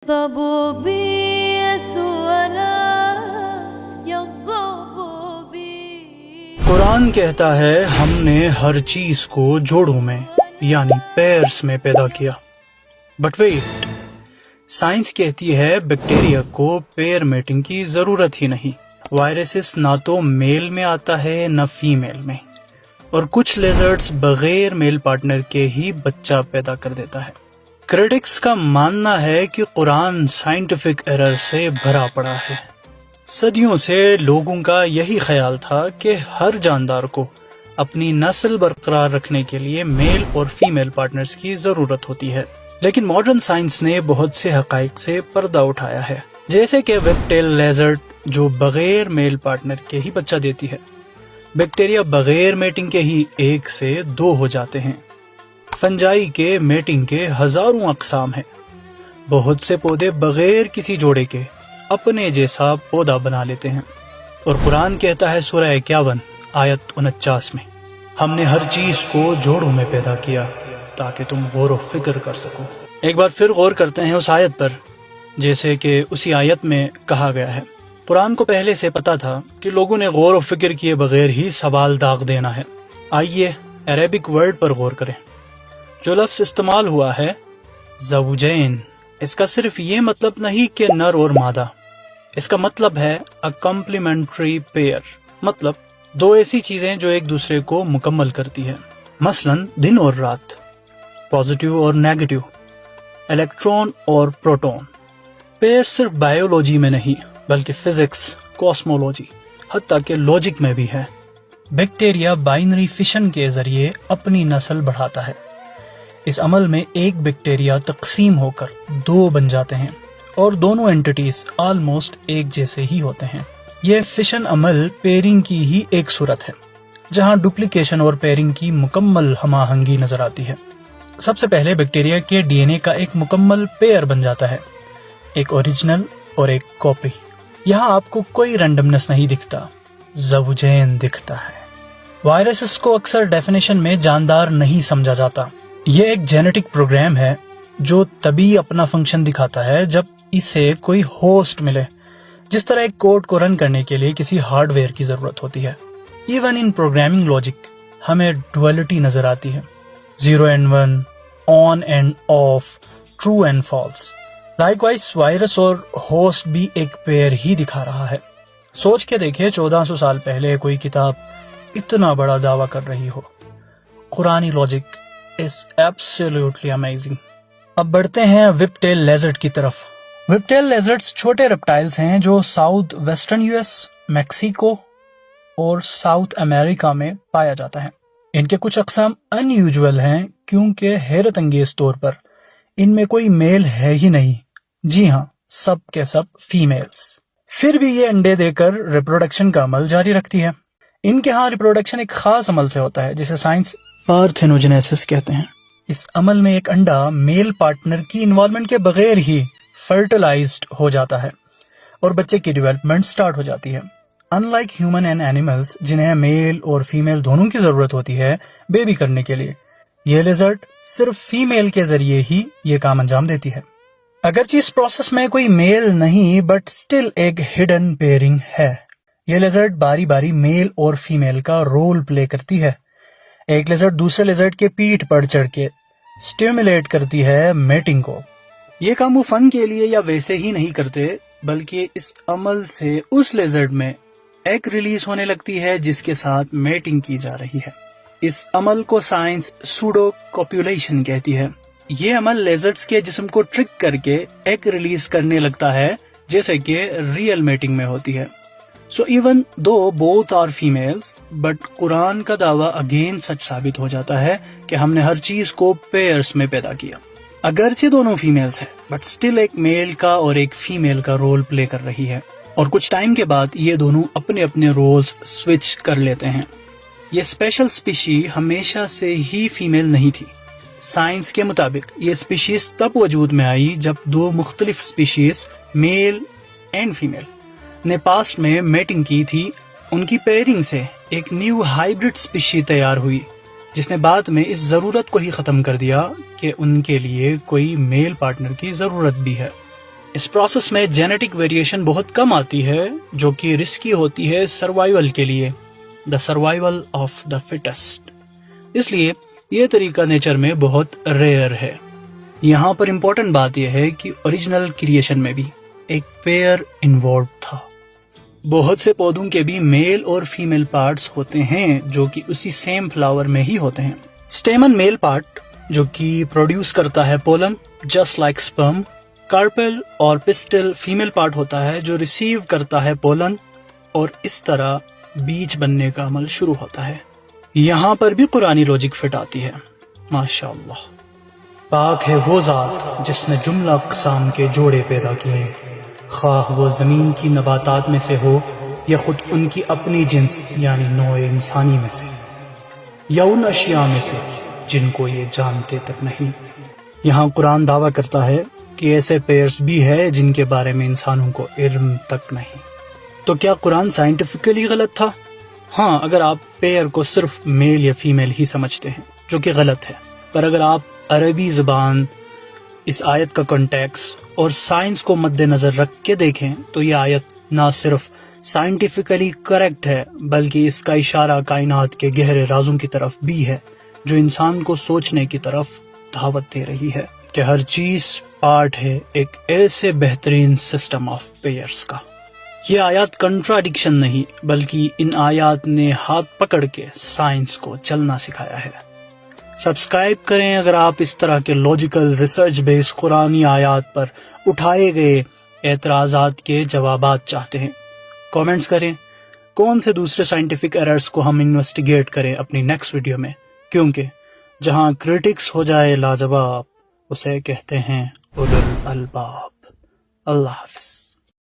يغضب بي ولا يغضب بي. قرآن کہتا ہے ہم نے ہر چیز کو جوڑوں میں یعنی پیئرز میں پیدا کیا. بٹ ویٹ، سائنس کہتی ہے بیکٹیریا کو پیئر میٹنگ کی ضرورت ہی نہیں. وائرسز نہ تو میل میں آتا ہے نہ فیمیل میں، اور کچھ لیزرڈز بغیر میل پارٹنر کے ہی بچہ پیدا کر دیتا ہے. کریٹکس کا ماننا ہے کہ قرآن سائنٹیفک ایرر سے بھرا پڑا ہے. صدیوں سے لوگوں کا یہی خیال تھا کہ ہر جاندار کو اپنی نسل برقرار رکھنے کے لیے میل اور فیمیل پارٹنرز کی ضرورت ہوتی ہے. لیکن ماڈرن سائنس نے بہت سے حقائق سے پردہ اٹھایا ہے، جیسے کہ ویب ٹیل لیزرڈ جو بغیر میل پارٹنر کے ہی بچہ دیتی ہے. بیکٹیریا بغیر میٹنگ کے ہی 1 سے 2 ہو جاتے ہیں. فنجائی کے میٹنگ کے ہزاروں اقسام ہیں. بہت سے پودے بغیر کسی جوڑے کے اپنے جیسا پودا بنا لیتے ہیں. اور قرآن کہتا ہے سورہ 51 آیت 49 میں، ہم نے ہر چیز کو جوڑوں میں پیدا کیا تاکہ تم غور و فکر کر سکو. ایک بار پھر غور کرتے ہیں اس آیت پر. جیسے کہ اسی آیت میں کہا گیا ہے، قرآن کو پہلے سے پتا تھا کہ لوگوں نے غور و فکر کیے بغیر ہی سوال داغ دینا ہے. آئیے عربک ورڈ پر غور کریں. جو لفظ استعمال ہوا ہے زوجین، اس کا صرف یہ مطلب نہیں کہ نر اور مادہ. اس کا مطلب ہے a complementary pair، مطلب 2 ایسی چیزیں جو ایک دوسرے کو مکمل کرتی ہے. مثلا دن اور رات، پازیٹیو اور نیگیٹو، الیکٹرون اور پروٹون. پیئر صرف بائیولوجی میں نہیں بلکہ فزکس، کاسمولوجی، حتیٰ کہ لاجک میں بھی ہے. بیکٹیریا بائنری فشن کے ذریعے اپنی نسل بڑھاتا ہے. اس عمل میں ایک بیکٹیریا تقسیم ہو کر 2 بن جاتے ہیں اور دونوں اینٹیٹیز آلموسٹ ایک جیسے ہی ہوتے ہیں. یہ فشن عمل پیئرنگ کی ہی ایک صورت ہے جہاں ڈپلیکیشن اور پیئرنگ کی مکمل ہم آہنگی نظر آتی ہے. سب سے پہلے بیکٹیریا کے ڈی این اے کا ایک مکمل پیئر بن جاتا ہے، ایک اوریجنل اور ایک کاپی. یہاں آپ کو کوئی رینڈمنس نہیں دکھتا، زوجین دکھتا ہے. وائرسز کو اکثر ڈیفینیشن میں جاندار نہیں سمجھا جاتا. یہ ایک جینیٹک پروگرام ہے جو تبھی اپنا فنکشن دکھاتا ہے جب اسے کوئی ہوسٹ ملے، جس طرح ایک کوڈ کو رن کرنے کے لیے کسی ہارڈ ویئر کی ضرورت ہوتی ہے. ایون ان پروگرامنگ لاجک ہمیں ڈویلٹی نظر آتی ہے، 0 and 1، on and of, true and false. Like wise virus اور ہوسٹ بھی ایک پیئر ہی دکھا رہا ہے. سوچ کے دیکھیں 1400 سال پہلے کوئی کتاب اتنا بڑا دعویٰ کر رہی ہو. قرآنی لاجک is absolutely amazing. اب بڑھتے ہیں ویب ٹیل لیزرڈ کی طرف. ویب ٹیل لیزرڈز چھوٹے ریپٹائلز ہیں جو south western U S, Mexico اور ساؤتھ امریکہ میں پایا جاتا ہے. ان کے کچھ اقسام ان یوزول ہیں کیونکہ حیرت انگیز طور پر ان میں کوئی میل ہے ہی نہیں. جی ہاں، سب کے سب فیمیلز. پھر بھی یہ انڈے دے کر ریپروڈکشن کا عمل جاری رکھتی ہے. ان کے ہاں ریپروڈکشن ایک خاص عمل سے ہوتا ہے جسے سائنس پارتھینوجینیسس کہتے ہیں. اس عمل میں ایک انڈا میل پارٹنر کی انوالومنٹ کے بغیر ہی فرٹیلائزڈ ہو جاتا ہے اور بچے کی ڈیولپمنٹ سٹارٹ ہو جاتی ہے. In like human and animals جنہیں میل اور فیمیل دونوں کی ضرورت ہوتی ہے بیبی کرنے کے لیے، یہ لیزرڈ صرف فیمیل کے ذریعے ہی یہ کام انجام دیتی ہے. اگرچہ اس پروسیس میں کوئی میل نہیں بٹ سٹل ایک ہڈن پیئرنگ ہے. یہ لیزرڈ باری باری میل اور فیمیل کا رول پلے کرتی ہے. ایک لیزرڈ دوسرے لیزرڈ کے پیٹھ پر چڑھ کے سٹیمولیٹ کرتی ہے میٹنگ کو. یہ کام وہ فن کے لیے یا ویسے ہی نہیں کرتے بلکہ اس عمل سے اس لیزرڈ میں ایگ ریلیز ہونے لگتی ہے جس کے ساتھ میٹنگ کی جا رہی ہے. اس عمل کو سائنس سوڈو کوپیولیشن کہتی ہے. یہ عمل لیزرڈز کے جسم کو ٹرک کر کے ایگ ریلیز کرنے لگتا ہے جیسے کہ ریئل میٹنگ میں ہوتی ہے. So even though both are females, but قرآن کا دعویٰ اگین سچ ثابت ہو جاتا ہے کہ ہم نے ہر چیز کو پیئرز میں پیدا کیا. اگرچہ دونوں فیمیلز ہیں بٹ سٹل ایک میل کا اور ایک فیمیل کا رول پلے کر رہی ہے، اور کچھ ٹائم کے بعد یہ دونوں اپنے اپنے رولز سوئچ کر لیتے ہیں. یہ اسپیشل اسپیشی ہمیشہ سے ہی فیمیل نہیں تھی. سائنس کے مطابق یہ اسپیشیز تب وجود میں آئی جب 2 مختلف اسپیشیز میل اینڈ فیمیل نے پاسٹ میں میٹنگ کی تھی. ان کی پیئرنگ سے ایک نیو ہائیبرڈ اسپیشی تیار ہوئی جس نے بعد میں اس ضرورت کو ہی ختم کر دیا کہ ان کے لیے کوئی میل پارٹنر کی ضرورت بھی ہے. اس پروسیس میں جینیٹک ویریشن بہت کم آتی ہے جو کہ رسکی ہوتی ہے سروائیول کے لیے، دا سروائیول آف دا فٹسٹ. اس لیے یہ طریقہ نیچر میں بہت ریئر ہے. یہاں پر امپورٹنٹ بات یہ ہے کہ اوریجنل کریشن میں بھی ایک پیئر انوالوڈ تھا. بہت سے پودوں کے بھی میل اور فیمیل پارٹس ہوتے ہیں جو کہ اسی سیم فلاور میں ہی ہوتے ہیں. اسٹیمن میل پارٹ جو کہ پروڈیوس کرتا ہے پولن جسٹ لائک سپرم. کارپل اور پسٹل فیمیل پارٹ ہوتا ہے جو ریسیو کرتا ہے پولن، اور اس طرح بیج بننے کا عمل شروع ہوتا ہے. یہاں پر بھی قرآنی لوجک فٹ آتی ہے. ماشاء اللہ. پاک ہے وہ ذات جس نے جملہ اقسام کے جوڑے پیدا کیے، خواہ وہ زمین کی نباتات میں سے ہو یا خود ان کی اپنی جنس یعنی نوع انسانی میں سے، یا ان اشیاء میں سے جن کو یہ جانتے تک نہیں. یہاں قرآن دعویٰ کرتا ہے کہ ایسے پیئرز بھی ہے جن کے بارے میں انسانوں کو علم تک نہیں. تو کیا قرآن سائنٹیفکلی غلط تھا؟ ہاں، اگر آپ پیئر کو صرف میل یا فیمیل ہی سمجھتے ہیں، جو کہ غلط ہے. پر اگر آپ عربی زبان، اس آیت کا کنٹیکس اور سائنس کو مد نظر رکھ کے دیکھیں تو یہ آیت نہ صرف سائنٹیفکلی کریکٹ ہے بلکہ اس کا اشارہ کائنات کے گہرے رازوں کی طرف بھی ہے جو انسان کو سوچنے کی طرف دعوت دے رہی ہے کہ ہر چیز پارٹ ہے ایک ایسے بہترین سسٹم آف پیئرز کا. یہ آیات کنٹراڈکشن نہیں بلکہ ان آیات نے ہاتھ پکڑ کے سائنس کو چلنا سکھایا ہے. سبسکرائب کریں اگر آپ اس طرح کے لاجیکل ریسرچ بیس قرآنی آیات پر اٹھائے گئے اعتراضات کے جوابات چاہتے ہیں. کامنٹس کریں کون سے دوسرے سائنٹیفک ایررز کو ہم انویسٹیگیٹ کریں اپنی نیکسٹ ویڈیو میں، کیونکہ جہاں کرٹکس ہو جائے لاجواب اسے کہتے ہیں اولو الالباب. اللہ حافظ.